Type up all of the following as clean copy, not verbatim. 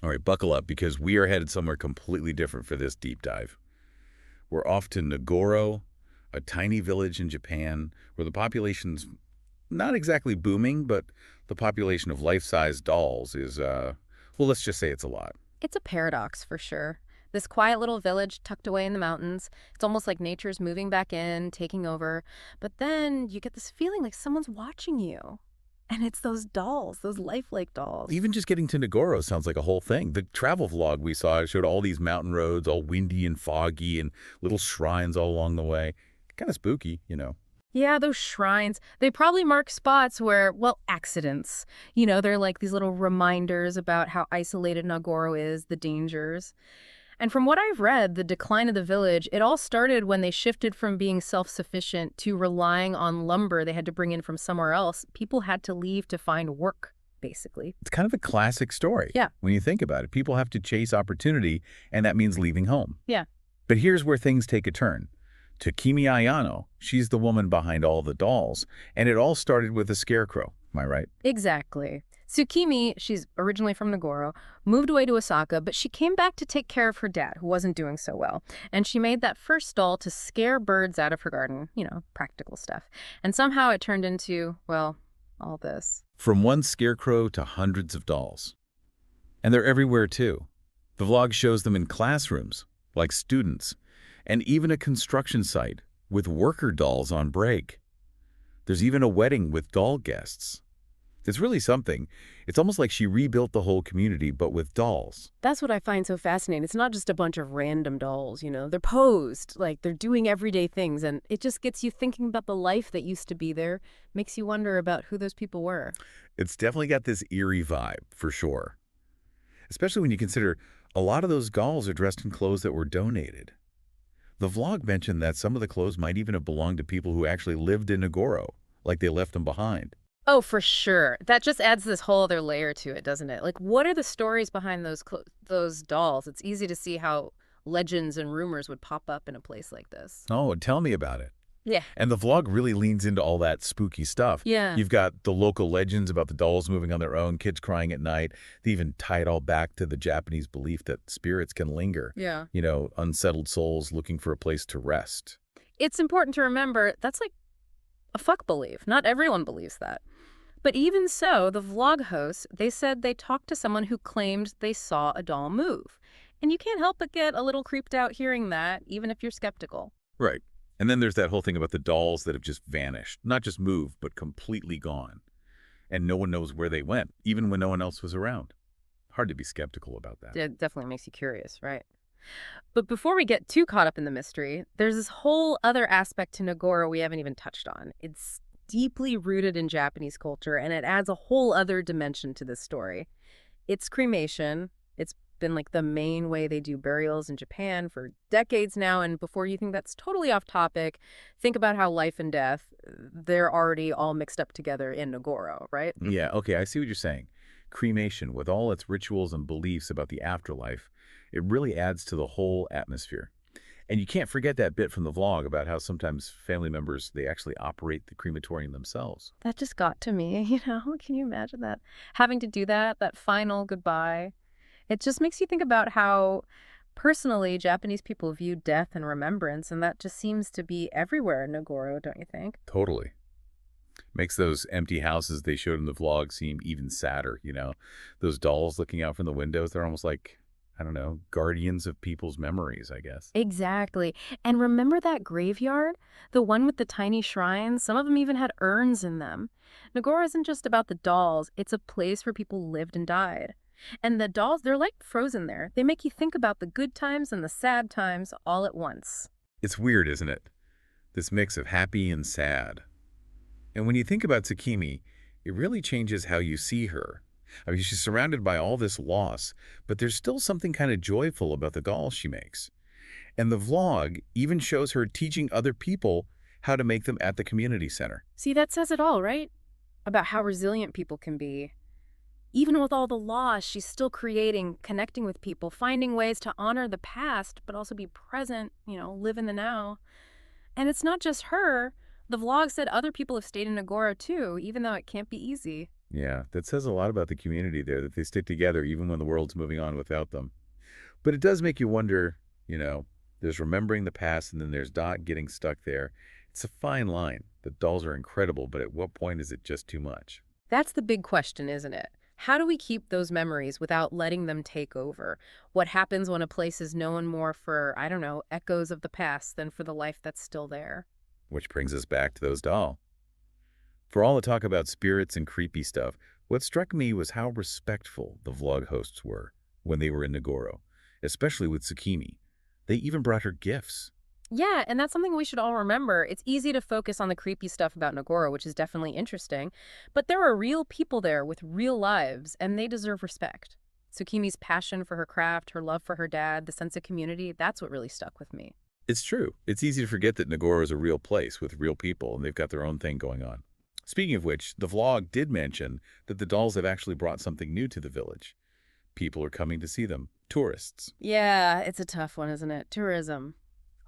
All right, buckle up because we are headed somewhere completely different for this deep dive. We're off to Nagoro, a tiny village in Japan where the population's not exactly booming, but the population of life-size dolls is, well, let's just say it's a lot. It's a paradox for sure. This quiet little village tucked away in the mountains, it's almost like nature's moving back in, taking over. But then you get this feeling like someone's watching you. And it's those dolls, those lifelike dolls. Even just getting to Nagoro sounds like a whole thing. The travel vlog we saw showed all these mountain roads, all windy and foggy, and little shrines all along the way. Kind of spooky. Yeah, those shrines, they probably mark spots where, well, accidents. They're like these little reminders about how isolated Nagoro is, the dangers. And from what I've read, the decline of the village, it all started when they shifted from being self-sufficient to relying on lumber they had to bring in from somewhere else. People had to leave to find work, basically. It's kind of a classic story Yeah, when you think about it. People have to chase opportunity, and that means leaving home. yeah. But here's where things take a turn. Takimi Ayano, she's the woman behind all the dolls, and it all started with a scarecrow. Am I right? Exactly. Tsukimi, she's originally from Nagoro, moved away to Osaka, but she came back to take care of her dad, who wasn't doing so well. And she made that first doll to scare birds out of her garden, practical stuff. And somehow it turned into, well, all this. From one scarecrow to hundreds of dolls. And they're everywhere, too. The vlog shows them in classrooms, like students, and even a construction site with worker dolls on break. There's even a wedding with doll guests. It's really something. It's almost like she rebuilt the whole community, but with dolls. That's what I find so fascinating. It's not just a bunch of random dolls, They're posed, like they're doing everyday things, and it just gets you thinking about the life that used to be there, makes you wonder about who those people were. It's definitely got this eerie vibe, for sure. Especially when you consider a lot of those dolls are dressed in clothes that were donated. The vlog mentioned that some of the clothes might even have belonged to people who actually lived in Nagoro, like they left them behind. Oh, for sure. That just adds this whole other layer to it, doesn't it? Like, what are the stories behind those dolls? It's easy to see how legends and rumors would pop up in a place like this. Oh, tell me about it. Yeah. And the vlog really leans into all that spooky stuff. Yeah. You've got the local legends about the dolls moving on their own, kids crying at night. They even tie it all back to the Japanese belief that spirits can linger. Yeah. Unsettled souls looking for a place to rest. It's important to remember that's like a fuck belief. Not everyone believes that. But even so, the vlog hosts, they said they talked to someone who claimed they saw a doll move. And you can't help but get a little creeped out hearing that, even if you're skeptical. Right. And then there's that whole thing about the dolls that have just vanished. Not just moved, but completely gone. And no one knows where they went, even when no one else was around. Hard to be skeptical about that. It definitely makes you curious, right? But before we get too caught up in the mystery, there's this whole other aspect to Nagoro we haven't even touched on. It's deeply rooted in Japanese culture, and it adds a whole other dimension to this story. It's cremation. It's been like the main way they do burials in Japan for decades now. And before you think that's totally off topic, think about how life and death, they're already all mixed up together in Nagoro, right? Yeah, okay, I see what you're saying. Cremation, with all its rituals and beliefs about the afterlife, it really adds to the whole atmosphere. And you can't forget that bit from the vlog about how sometimes family members, they actually operate the crematorium themselves. That just got to me, Can you imagine that? Having to do that final goodbye. It just makes you think about how personally Japanese people view death and remembrance, and that just seems to be everywhere in Nagoro, don't you think? Totally. Makes those empty houses they showed in the vlog seem even sadder. Those dolls looking out from the windows, they're almost like, I don't know, guardians of people's memories, I guess. Exactly. And remember that graveyard? The one with the tiny shrines? Some of them even had urns in them. Nagoro isn't just about the dolls, it's a place where people lived and died. And the dolls, they're like frozen there. They make you think about the good times and the sad times all at once. It's weird, isn't it? This mix of happy and sad. And when you think about Tsukimi, it really changes how you see her. I mean, she's surrounded by all this loss, but there's still something kind of joyful about the dolls she makes. And the vlog even shows her teaching other people how to make them at the community center. See, that says it all, right? About how resilient people can be. Even with all the loss, she's still creating, connecting with people, finding ways to honor the past, but also be present, live in the now. And it's not just her. The vlog said other people have stayed in Nagoro too, even though it can't be easy. Yeah, that says a lot about the community there, that they stick together even when the world's moving on without them. But it does make you wonder, you know, there's remembering the past and then there's Dot getting stuck there. It's a fine line. The dolls are incredible, but at what point is it just too much? That's the big question, isn't it? How do we keep those memories without letting them take over? What happens when a place is known more for, I don't know, echoes of the past than for the life that's still there? Which brings us back to those dolls. For all the talk about spirits and creepy stuff, what struck me was how respectful the vlog hosts were when they were in Nagoro, especially with Tsukimi. They even brought her gifts. Yeah, and that's something we should all remember. It's easy to focus on the creepy stuff about Nagoro, which is definitely interesting, but there are real people there with real lives, and they deserve respect. Tsukimi's passion for her craft, her love for her dad, the sense of community, that's what really stuck with me. It's true. It's easy to forget that Nagoro is a real place with real people, and they've got their own thing going on. Speaking of which, the vlog did mention that the dolls have actually brought something new to the village. People are coming to see them. Tourists. Yeah, it's a tough one, isn't it? Tourism.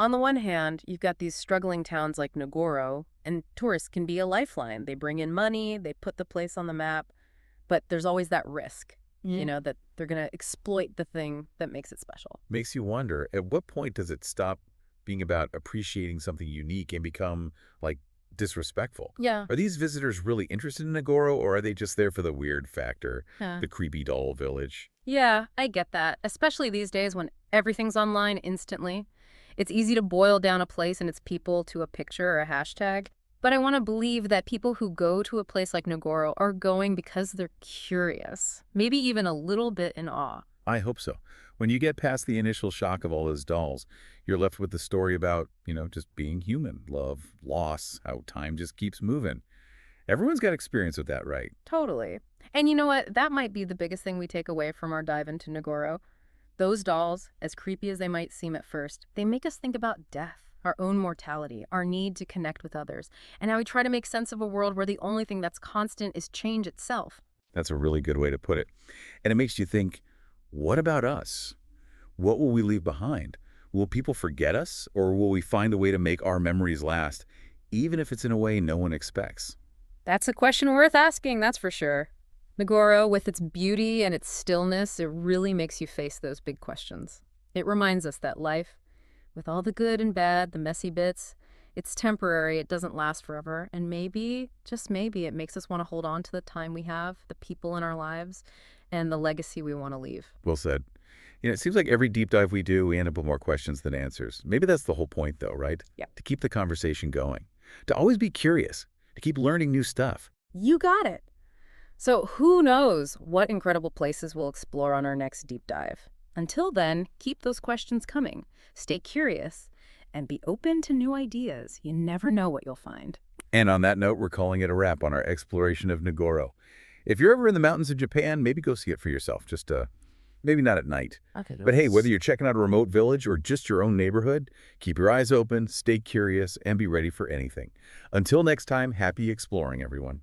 On the one hand, you've got these struggling towns like Nagoro, and tourists can be a lifeline. They bring in money, they put the place on the map, but there's always that risk, that they're going to exploit the thing that makes it special. Makes you wonder, at what point does it stop being about appreciating something unique and become, like, disrespectful? Yeah. Are these visitors really interested in Nagoro, or are they just there for the weird factor, Yeah. the creepy doll village? Yeah, I get that, especially these days when everything's online instantly. It's easy to boil down a place and its people to a picture or a hashtag. But I want to believe that people who go to a place like Nagoro are going because they're curious, maybe even a little bit in awe. I hope so. When you get past the initial shock of all those dolls, you're left with the story about, just being human, love, loss, how time just keeps moving. Everyone's got experience with that, right? Totally. And you know what? That might be the biggest thing we take away from our dive into Nagoro. Those dolls, as creepy as they might seem at first, they make us think about death, our own mortality, our need to connect with others, and how we try to make sense of a world where the only thing that's constant is change itself. That's a really good way to put it. And it makes you think, what about us? What will we leave behind? Will people forget us, or will we find a way to make our memories last, even if it's in a way no one expects? That's a question worth asking, that's for sure. Nagoro, with its beauty and its stillness, it really makes you face those big questions. It reminds us that life, with all the good and bad, the messy bits, it's temporary, it doesn't last forever, and maybe, just maybe, it makes us want to hold on to the time we have, the people in our lives, and the legacy we want to leave. Well said. It seems like every deep dive we do, we end up with more questions than answers. Maybe that's the whole point, though, right? Yeah. To keep the conversation going. To always be curious. To keep learning new stuff. You got it. So who knows what incredible places we'll explore on our next deep dive. Until then, keep those questions coming. Stay curious and be open to new ideas. You never know what you'll find. And on that note, we're calling it a wrap on our exploration of Nagoro. If you're ever in the mountains of Japan, maybe go see it for yourself. Just maybe not at night. Okay. But hey, whether you're checking out a remote village or just your own neighborhood, keep your eyes open, stay curious, and be ready for anything. Until next time, happy exploring, everyone.